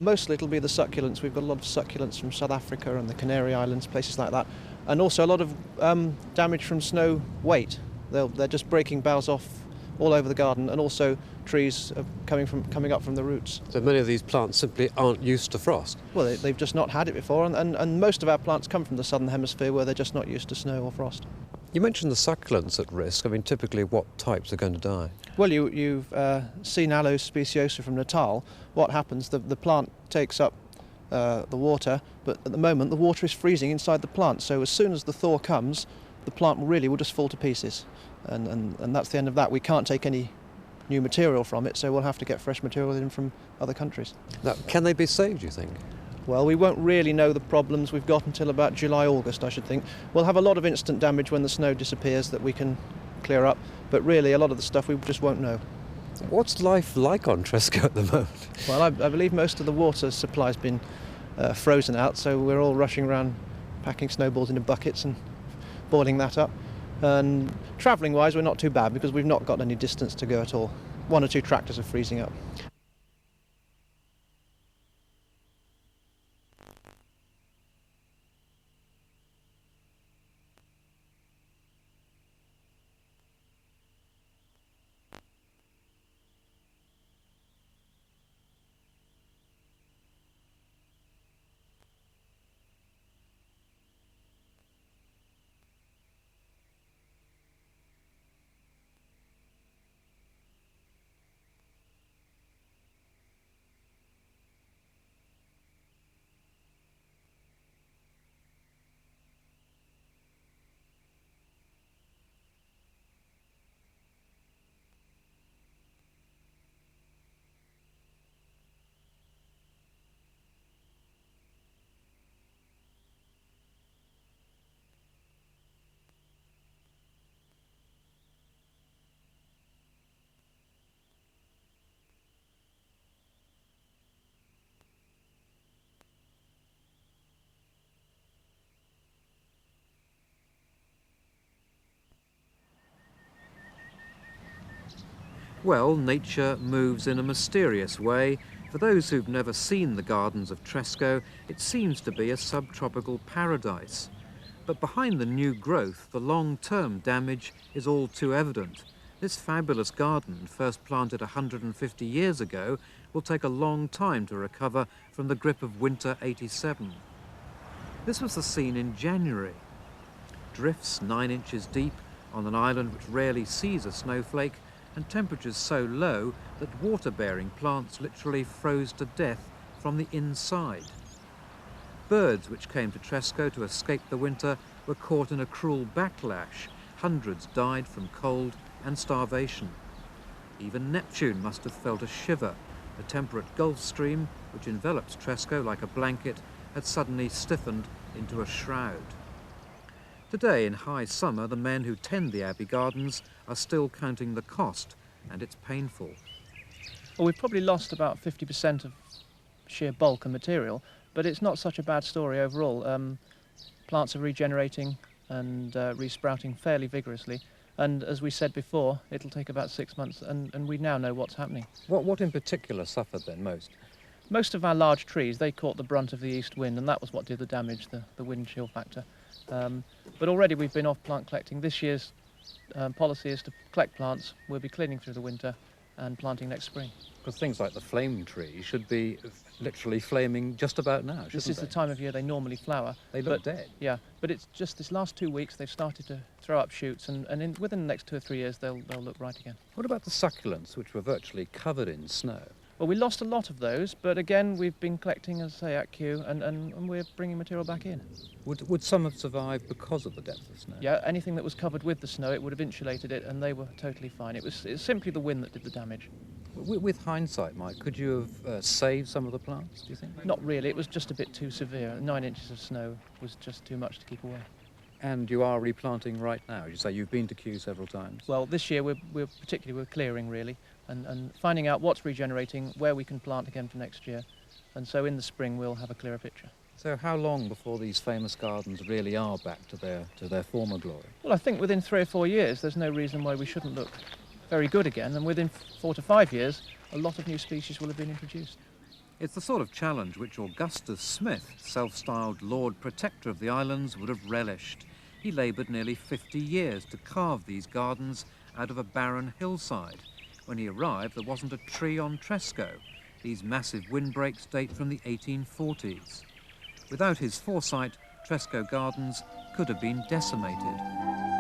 Mostly it'll be the succulents. We've got a lot of succulents from South Africa and the Canary Islands, places like that. And also a lot of damage from snow weight. They're just breaking boughs off all over the garden, and also trees are coming up from the roots. So many of these plants simply aren't used to frost. Well, they've just not had it before, and most of our plants come from the southern hemisphere where they're just not used to snow or frost. You mentioned the succulents at risk. I mean, typically what types are going to die? Well, you've seen Aloe speciosa from Natal. What happens, the plant takes up the water, but at the moment the water is freezing inside the plant, so as soon as the thaw comes, the plant really will just fall to pieces. And that's the end of that. We can't take any new material from it, so we'll have to get fresh material in from other countries. Now, can they be saved, do you think? Well, we won't really know the problems we've got until about July, August, I should think. We'll have a lot of instant damage when the snow disappears that we can clear up, but really a lot of the stuff we just won't know. What's life like on Tresco at the moment? Well, I believe most of the water supply's been frozen out, so we're all rushing around packing snowballs into buckets and boiling that up. And travelling-wise, we're not too bad because we've not got any distance to go at all. 1 or 2 tractors are freezing up. Well, nature moves in a mysterious way. For those who've never seen the gardens of Tresco, it seems to be a subtropical paradise. But behind the new growth, the long-term damage is all too evident. This fabulous garden, first planted 150 years ago, will take a long time to recover from the grip of winter '87. This was the scene in January. Drifts 9 inches deep on an island which rarely sees a snowflake, and temperatures so low that water-bearing plants literally froze to death from the inside. Birds which came to Tresco to escape the winter were caught in a cruel backlash. Hundreds died from cold and starvation. Even Neptune must have felt a shiver. The temperate Gulf Stream, which envelops Tresco like a blanket, had suddenly stiffened into a shroud. Today, in high summer, the men who tend the Abbey Gardens are still counting the cost, and it's painful. Well, we've probably lost about 50% of sheer bulk and material, but it's not such a bad story overall. Plants are regenerating and resprouting fairly vigorously, and as we said before, it'll take about 6 months, and we now know what's happening. What in particular suffered then most? Most of our large trees, they caught the brunt of the east wind, and that was what did the damage, the wind chill factor. But already we've been off plant collecting. This year's policy is to collect plants. We'll be cleaning through the winter and planting next spring. Because things like the flame tree should be literally flaming just about now, shouldn't This is they? the time of year they normally flower. They look dead. Yeah, but it's just this last 2 weeks they've started to throw up shoots, and within the next 2 or 3 years they'll look right again. What about the succulents, which were virtually covered in snow? Well, we lost a lot of those, but again we've been collecting, as I say, at queue, and we're bringing material back in. Would some have survived because of the depth of snow? Yeah, anything that was covered with the snow, it would have insulated it, and they were totally fine. It's simply the wind that did the damage. With hindsight, Mike, could you have saved some of the plants, do you think? Not really, it was just a bit too severe. 9 inches of snow was just too much to keep away. And you are replanting right now. You say you've been to queue several times. Well, this year we're clearing really, and finding out what's regenerating, where we can plant again for next year. And so in the spring we'll have a clearer picture. So how long before these famous gardens really are back to their former glory? Well, I think within 3 or 4 years there's no reason why we shouldn't look very good again, and within 4 to 5 years a lot of new species will have been introduced. It's the sort of challenge which Augustus Smith, self-styled Lord Protector of the islands, would have relished. He laboured nearly 50 years to carve these gardens out of a barren hillside. When he arrived, there wasn't a tree on Tresco. These massive windbreaks date from the 1840s. Without his foresight, Tresco Gardens could have been decimated.